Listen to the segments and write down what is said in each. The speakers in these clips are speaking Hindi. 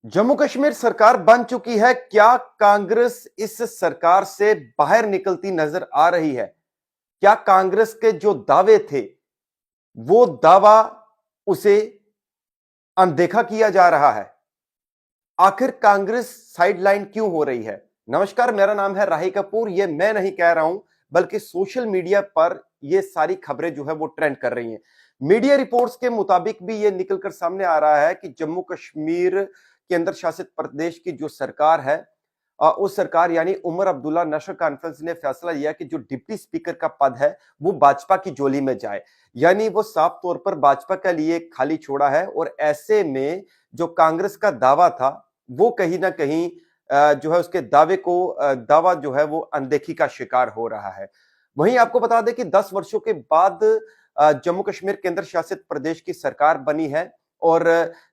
जम्मू कश्मीर सरकार बन चुकी है। क्या कांग्रेस इस सरकार से बाहर निकलती नजर आ रही है? क्या कांग्रेस के जो दावे थे वो दावा उसे अनदेखा किया जा रहा है? आखिर कांग्रेस साइडलाइन क्यों हो रही है? नमस्कार, मेरा नाम है राही कपूर। ये मैं नहीं कह रहा हूं, बल्कि सोशल मीडिया पर ये सारी खबरें जो है वो ट्रेंड कर रही हैं। मीडिया रिपोर्ट्स के मुताबिक भी ये निकलकर सामने आ रहा है कि जम्मू कश्मीर केंद्र शासित प्रदेश की जो सरकार है, उस सरकार यानी उमर अब्दुल्ला नेशनल कॉन्फ्रेंस ने फैसला लिया कि जो डिप्टी स्पीकर का पद है वो भाजपा की झोली में जाए। यानी वो साफ तौर पर भाजपा के लिए खाली छोड़ा है, और ऐसे में जो कांग्रेस का दावा था वो कहीं ना कहीं जो है उसके दावा जो है वो अनदेखी का शिकार हो रहा है। वहीं आपको बता दें कि 10 वर्षों के बाद जम्मू कश्मीर केंद्र शासित प्रदेश की सरकार बनी है, और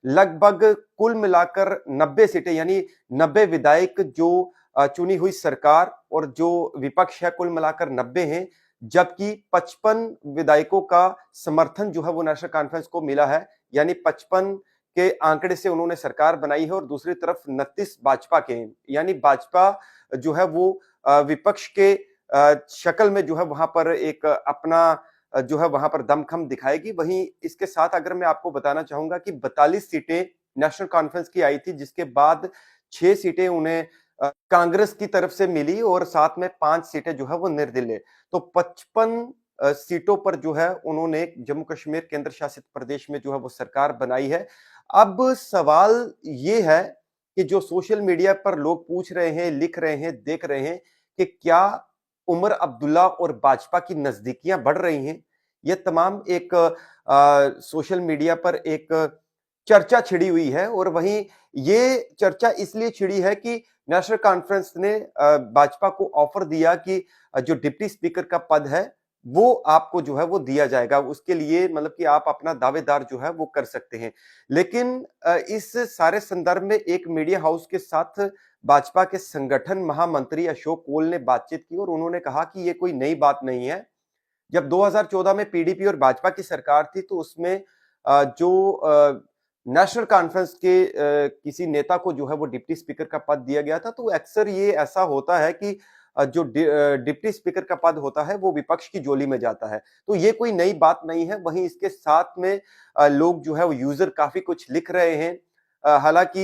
लगभग कुल मिलाकर 90 सीटें यानी 90 विधायक जो चुनी हुई सरकार और जो विपक्ष है कुल मिलाकर 90 हैं। जबकि 55 विधायकों का समर्थन जो है वो नेशनल कॉन्फ्रेंस को मिला है, यानी 55 के आंकड़े से उन्होंने सरकार बनाई है। और दूसरी तरफ 29 भाजपा के हैं, यानी भाजपा जो है वो विपक्ष के शक्ल में जो है वहां पर एक अपना जो है वहां पर दमखम दिखाएगी। वहीं इसके साथ अगर मैं आपको बताना चाहूंगा कि 42 सीटें नेशनल कॉन्फ्रेंस की आई थी, जिसके बाद 6 सीटें उन्हें कांग्रेस की तरफ से मिली, और साथ में 5 सीटें जो है वो निर्दलीय। तो 55 सीटों पर जो है उन्होंने जम्मू कश्मीर केंद्र शासित प्रदेश में जो है वो सरकार बनाई है। अब सवाल ये है कि जो सोशल मीडिया पर लोग पूछ रहे हैं, लिख रहे हैं, देख रहे हैं कि क्या उमर अब्दुल्ला और भाजपा की नजदीकियां बढ़ रही हैं? ये तमाम एक सोशल मीडिया पर एक चर्चा छिड़ी हुई है, और वहीं ये चर्चा इसलिए छिड़ी है कि नेशनल कॉन्फ्रेंस ने भाजपा को ऑफर दिया कि जो डिप्टी स्पीकर का पद है वो आपको जो है वो दिया जाएगा। उसके लिए मतलब कि आप अपना दावेदार जो है वो कर सकते हैं। लेकिन इस सारे संदर्भ में एक मीडिया हाउस के साथ भाजपा के संगठन महामंत्री अशोक कोल ने बातचीत की, और उन्होंने कहा कि ये कोई नई बात नहीं है। जब 2014 में पीडीपी और भाजपा की सरकार थी तो उसमें जो नेशनल कॉन्फ्रेंस के किसी नेता को जो है वो डिप्टी स्पीकर का पद दिया गया था, तो अक्सर ये ऐसा होता है कि जो डिप्टी स्पीकर का पद होता है वो विपक्ष की झोली में जाता है। तो ये कोई नई बात नहीं है। वहीं इसके साथ में लोग जो है वो यूजर काफी कुछ लिख रहे हैं। हालांकि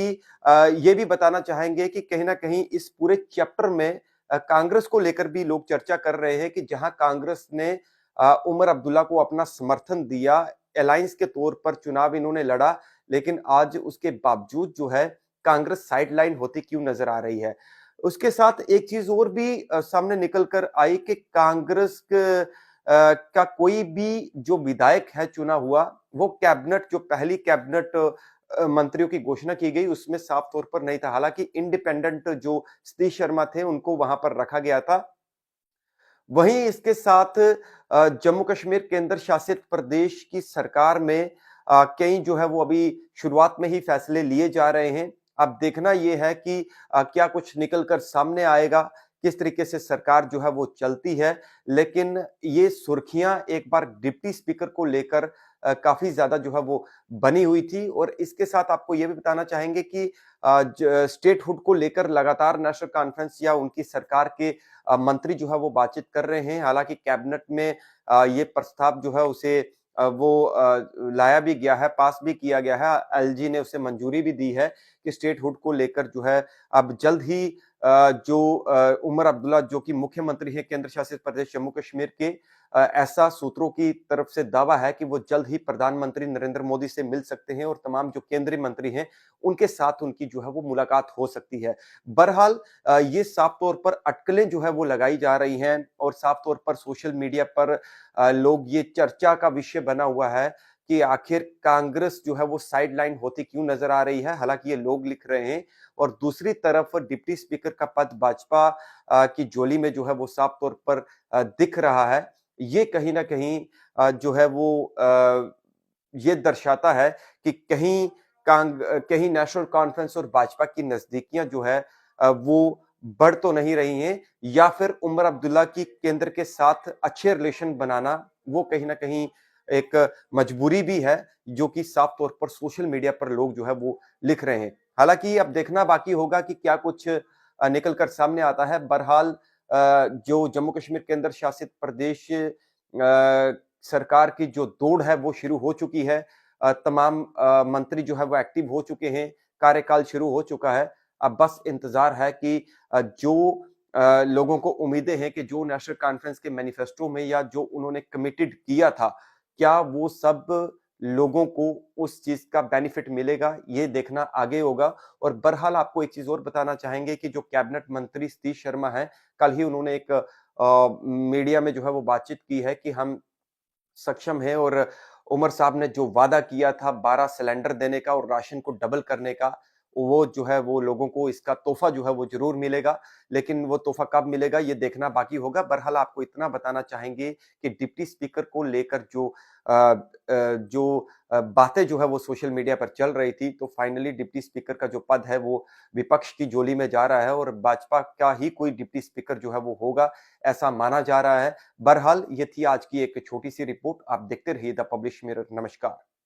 ये भी बताना चाहेंगे कि कहीं ना कहीं इस पूरे चैप्टर में कांग्रेस को लेकर भी लोग चर्चा कर रहे हैं कि जहां कांग्रेस ने उमर अब्दुल्ला को अपना समर्थन दिया, अलायंस के तौर पर चुनाव इन्होंने लड़ा, लेकिन आज उसके बावजूद जो है कांग्रेस साइडलाइन होती क्यों नजर आ रही है? उसके साथ एक चीज और भी सामने निकल कर आई कि कांग्रेस का कोई भी जो विधायक है चुना हुआ, वो कैबिनेट जो पहली कैबिनेट मंत्रियों की घोषणा की गई उसमें साफ तौर पर नहीं था। हालांकि इंडिपेंडेंट जो सतीश शर्मा थे उनको वहां पर रखा गया था। वहीं इसके साथ जम्मू कश्मीर केंद्र शासित प्रदेश की सरकार में कई जो है वो अभी शुरुआत में ही फैसले लिए जा रहे हैं। अब देखना यह है कि क्या कुछ निकल कर सामने आएगा, किस तरीके से सरकार जो है वो चलती है। लेकिन ये सुर्खियां एक बार डिप्टी स्पीकर को लेकर काफी ज्यादा जो है वो बनी हुई थी। और इसके साथ आपको यह भी बताना चाहेंगे कि स्टेटहुड को लेकर लगातार नेशनल कॉन्फ्रेंस या उनकी सरकार के मंत्री जो है वो बातचीत कर रहे हैं। हालांकि कैबिनेट में ये प्रस्ताव जो है उसे लाया भी गया है, पास भी किया गया है। एलजी ने उसे मंजूरी भी दी है कि स्टेटहुड को लेकर जो है अब जल्द ही जो उमर अब्दुल्ला जो कि मुख्यमंत्री है केंद्र शासित प्रदेश जम्मू कश्मीर के, ऐसा सूत्रों की तरफ से दावा है कि वो जल्द ही प्रधानमंत्री नरेंद्र मोदी से मिल सकते हैं, और तमाम जो केंद्रीय मंत्री हैं उनके साथ उनकी जो है वो मुलाकात हो सकती है। बहरहाल ये साफ तौर पर अटकलें जो है वो लगाई जा रही हैं, और साफ तौर पर सोशल मीडिया पर लोग ये चर्चा का विषय बना हुआ है कि आखिर कांग्रेस जो है वो साइडलाइन होती क्यों नजर आ रही है। हालांकि ये लोग लिख रहे हैं, और दूसरी तरफ डिप्टी स्पीकर का पद भाजपा की झोली में जो है वो साफ तौर पर दिख रहा है। ये कहीं ना कहीं जो है वो ये दर्शाता है कि कहीं नेशनल कॉन्फ्रेंस और भाजपा की नजदीकियां जो है वो बढ़ तो नहीं रही हैं, या फिर उमर अब्दुल्ला की केंद्र के साथ अच्छे रिलेशन बनाना वो कहीं ना कहीं एक मजबूरी भी है, जो कि साफ तौर पर सोशल मीडिया पर लोग जो है वो लिख रहे हैं। हालाँकि अब देखना बाकी होगा कि क्या कुछ निकल कर सामने आता है। बहरहाल जो जम्मू कश्मीर केंद्र शासित प्रदेश सरकार की जो दौड़ है वो शुरू हो चुकी है। तमाम मंत्री जो है वो एक्टिव हो चुके हैं, कार्यकाल शुरू हो चुका है। अब बस इंतज़ार है कि जो लोगों को उम्मीदें हैं कि जो नेशनल कॉन्फ्रेंस के मैनिफेस्टो में या जो उन्होंने कमिटेड किया था, क्या वो सब लोगों को उस चीज़ का बेनिफिट मिलेगा, ये देखना आगे होगा। और बहरहाल आपको एक चीज़ और बताना चाहेंगे कि जो कैबिनेट मंत्री सतीश शर्मा हैं, कल ही उन्होंने एक मीडिया में जो है वो बातचीत की है कि हम सक्षम हैं और उमर साहब ने जो वादा किया था 12 सिलेंडर देने का और राशन को डबल करने का, वो जो है वो लोगों को इसका तोहफ़ा जो है वो ज़रूर मिलेगा। लेकिन वो तोहफ़ा कब मिलेगा ये देखना बाकी होगा। बहरहाल आपको इतना बताना चाहेंगे कि डिप्टी स्पीकर को लेकर जो बातें जो है वो सोशल मीडिया पर चल रही थी, तो फाइनली डिप्टी स्पीकर का जो पद है वो विपक्ष की झोली में जा रहा है और भाजपा का ही कोई डिप्टी स्पीकर जो है वो होगा, ऐसा माना जा रहा है। बहरहाल ये थी आज की एक छोटी-सी रिपोर्ट। आप देखते रहिए द पब्लिश मिरर। नमस्कार।